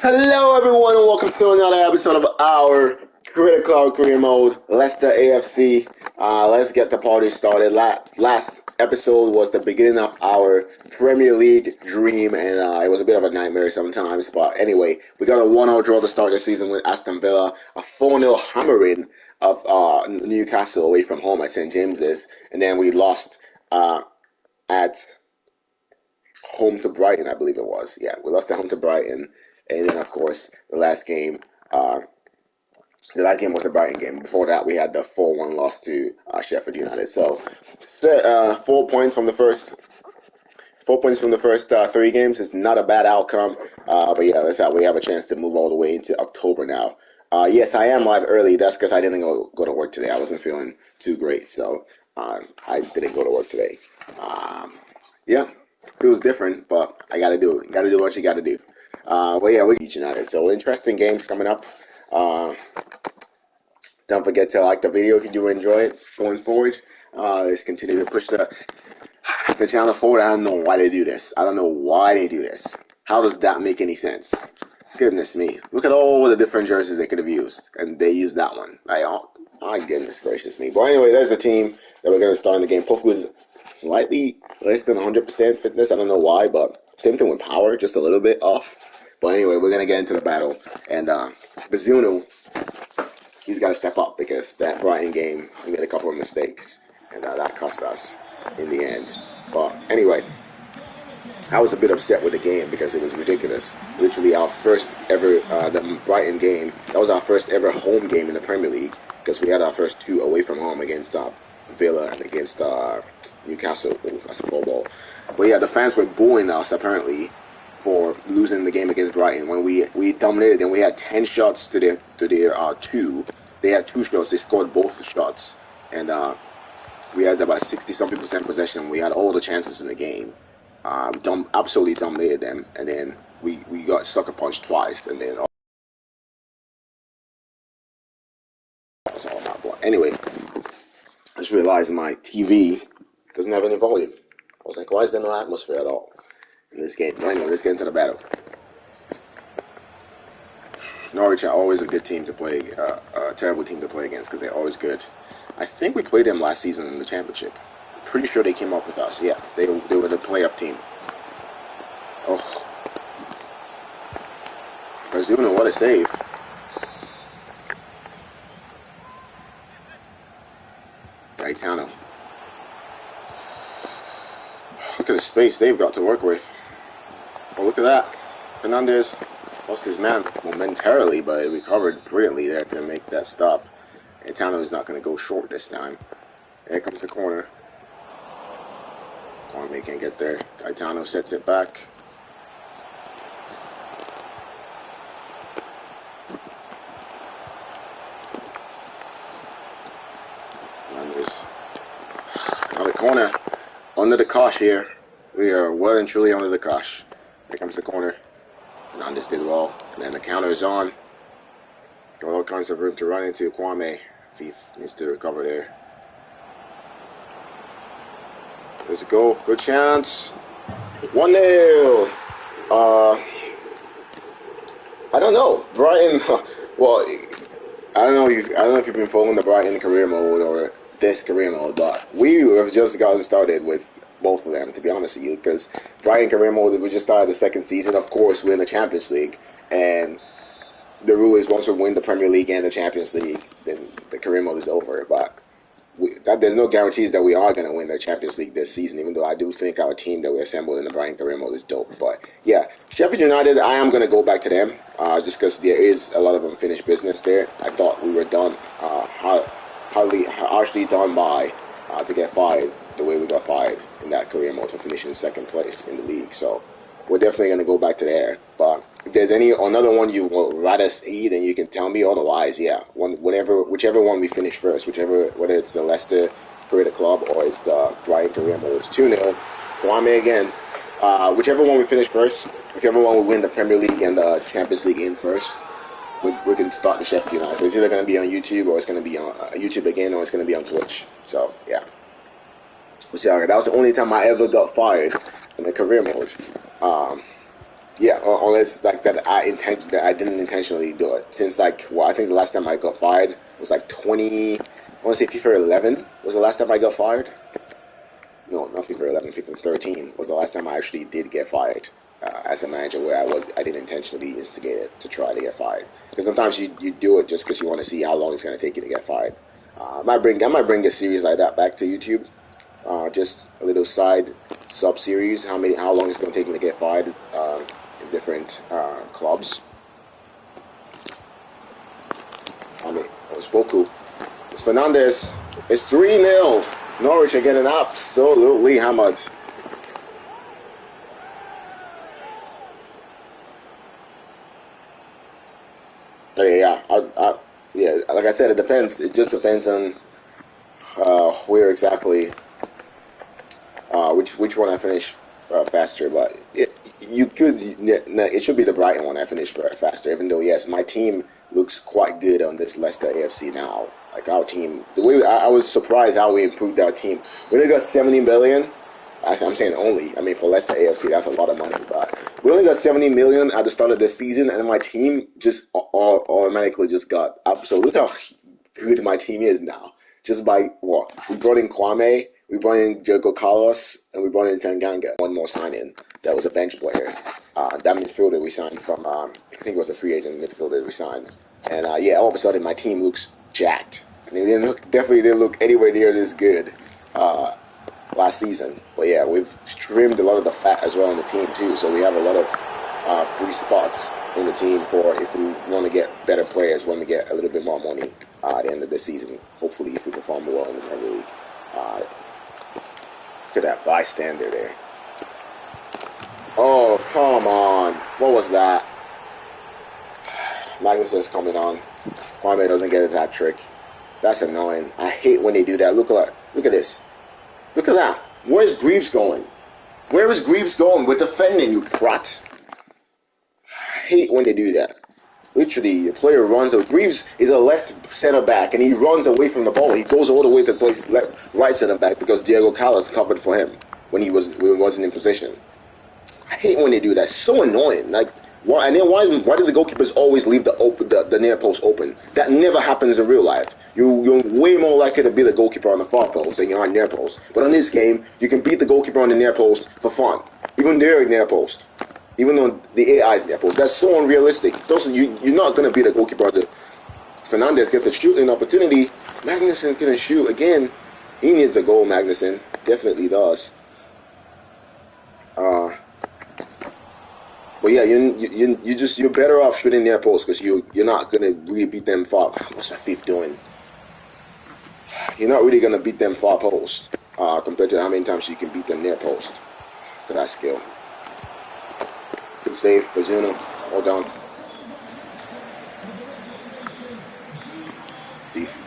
Hello, everyone, and welcome to another episode of our Critical Career Mode, Leicester AFC. Let's get the party started. Last episode was the beginning of our Premier League dream, and it was a bit of a nightmare sometimes. But anyway, we got a 1-0 draw to start the season with Aston Villa, a 4-0 hammering of Newcastle away from home at St. James's, and then we lost at home to Brighton, I believe it was. Yeah, we lost at home to Brighton. And then, of course, uh, the last game was the Brighton game. Before that, we had the 4-1 loss to Sheffield United. So, 4 points from the first 4 points from the first three games is not a bad outcome. But yeah, that's how we have a chance to move all the way into October now. Yes, I am live early. That's because I didn't go to work today. I wasn't feeling too great, so I didn't go to work today. Yeah, feels different, but I got to do it. You got to do what you got to do. Well, yeah, we're each United. So interesting games coming up. Uh, don't forget to like the video if you do enjoy it going forward. Let's continue to push the channel forward. I don't know why they do this. I don't know why they do this. How does that make any sense? Goodness me. Look at all the different jerseys they could have used. And they used that one. Oh, my goodness gracious me. But anyway, there's the team that we're going to start in the game. Poku is slightly less than 100% fitness. I don't know why, but same thing with power. Just a little bit off. But anyway, we're going to get into the battle. And Bazunu, he's got to step up because that Brighton game, he made a couple of mistakes. And that cost us in the end. But anyway, I was a bit upset with the game because it was ridiculous. Literally our first ever, the Brighton game, that was our first ever home game in the Premier League because we had our first two away from home against Villa and against Newcastle. That's a ball. But yeah, the fans were booing us apparently for losing the game against Brighton when we dominated them. We had 10 shots to their 2. They had 2 shots. They scored both the shots. And we had about 60-something percent possession. We had all the chances in the game. Absolutely dominated them, and then we got sucker punched twice, and then that was all not. But anyway, I just realized my TV doesn't have any volume. I was like, why is there no atmosphere at all in this game? But anyway, let's get into the battle. Norwich are always a good team to play, a terrible team to play against because they're always good. I think we played them last season in the championship. Pretty sure they came up with us. Yeah, they were the playoff team. Oh, Bazuna, what a save! Gaetano. Look at the space they've got to work with. Oh, look at that! Fernandez lost his man momentarily, but he recovered brilliantly there to make that stop. Gaetano is not going to go short this time. Here comes the corner. Kwame can't get there. Gaetano sets it back. Another corner. Under the cosh here. We are well and truly under the cosh. Here comes the corner. Fernandez did well. And then the counter is on. Got all kinds of room to run into. Kwame. Fief needs to recover there. There's a goal. Good chance. 1-0. I don't know. Brighton. Well, I don't know if you've been following the Brighton career mode or this career mode, but we have just gotten started with both of them, to be honest with you, because Brighton career mode, we just started the second season. Of course, we're in the Champions League, and the rule is once we win the Premier League and the Champions League, then the career mode is over. But there's no guarantees that we are going to win the Champions League this season, even though I do think our team that we assembled in the Brighton career mode is dope. But yeah, Sheffield United, I am going to go back to them just because there is a lot of unfinished business there. I thought we were done, harshly done by to get fired the way we got fired in that career mode to finish in second place in the league. So we're definitely going to go back to there. But if there's another one you would rather see, then you can tell me. Otherwise, yeah, whichever one we finish first, whether it's the Leicester Career Club or it's the Brighton career mode. 2-0. Kwame again. Whichever one we finish first, whichever one we win the Premier League and the Champions League in first, we can start the Sheffield United. So it's either going to be on YouTube or it's going to be on YouTube again or it's going to be on Twitch. So yeah. We'll see. That was the only time I ever got fired in the career mode. Yeah, unless like that I didn't intentionally do it. Since like well, I think the last time I got fired was like 20. I want to say FIFA 11 was the last time I got fired. No, not FIFA 11, FIFA 13 was the last time I actually did get fired as a manager, where I didn't intentionally instigate it to try to get fired. Because sometimes you do it just because you want to see how long it's going to take you to get fired. I might bring a series like that back to YouTube. Just a little side sub series. How long it's going to take me to get fired in different clubs. It was Boku. It's Fernandez. It's 3-0. Norwich are getting absolutely hammered. Yeah, like I said, it depends. It just depends on where exactly, which one I finish faster. But it should be the Brighton one I finish faster. Even though yes, my team looks quite good on this Leicester AFC now. Like our team, the way I was surprised how we improved our team. We only got 70 million. I'm saying only. I mean, for Leicester AFC, that's a lot of money. But we only got 70 million at the start of the season, and my team just automatically just got up. So look how good my team is now. Just by what? We brought in Kwame, we brought in Diego Carlos, and we brought in Tanganga. One more signing that was a bench player. That midfielder we signed from, I think it was a free agent midfielder we signed. And yeah, all of a sudden my team looks jacked. I mean, definitely didn't look anywhere near this good last season. But yeah, we've trimmed a lot of the fat as well in the team too. So we have a lot of free spots in the team for if we want to get better players, want to get a little bit more money at the end of the season. Hopefully, if we perform well in the Premier League. Look at that bystander there. Oh, come on. What was that? Magnuson's coming on. Kwame doesn't get his hat trick. That's annoying. I hate when they do that. Look at this. Look at that. Where's Greaves going? Where is Greaves going? We're defending, you prat. I hate when they do that. Literally, a player runs. Greaves is a left center back, and he runs away from the ball. He goes all the way to play right center back because Diego Carlos covered for him when he wasn't in position. I hate when they do that. It's so annoying. Like, why? And then why do the goalkeepers always leave the near post open? That never happens in real life. You're way more likely to beat the goalkeeper on the far post than you are on near post. But on this game, you can beat the goalkeeper on the near post for fun. Even they're near post. Even though the AI is near post. That's so unrealistic. You're not going to beat the goalkeeper. Fernandez gets a shooting opportunity. Magnuson couldn't shoot. Again, he needs a goal, Magnuson. Definitely does. But yeah, you're better off shooting near post because you're not gonna really beat them far. What's my fifth doing? You're not really gonna beat them far post compared to how many times you can beat them near post for that skill. Good save, Bazuna, all done. Beef.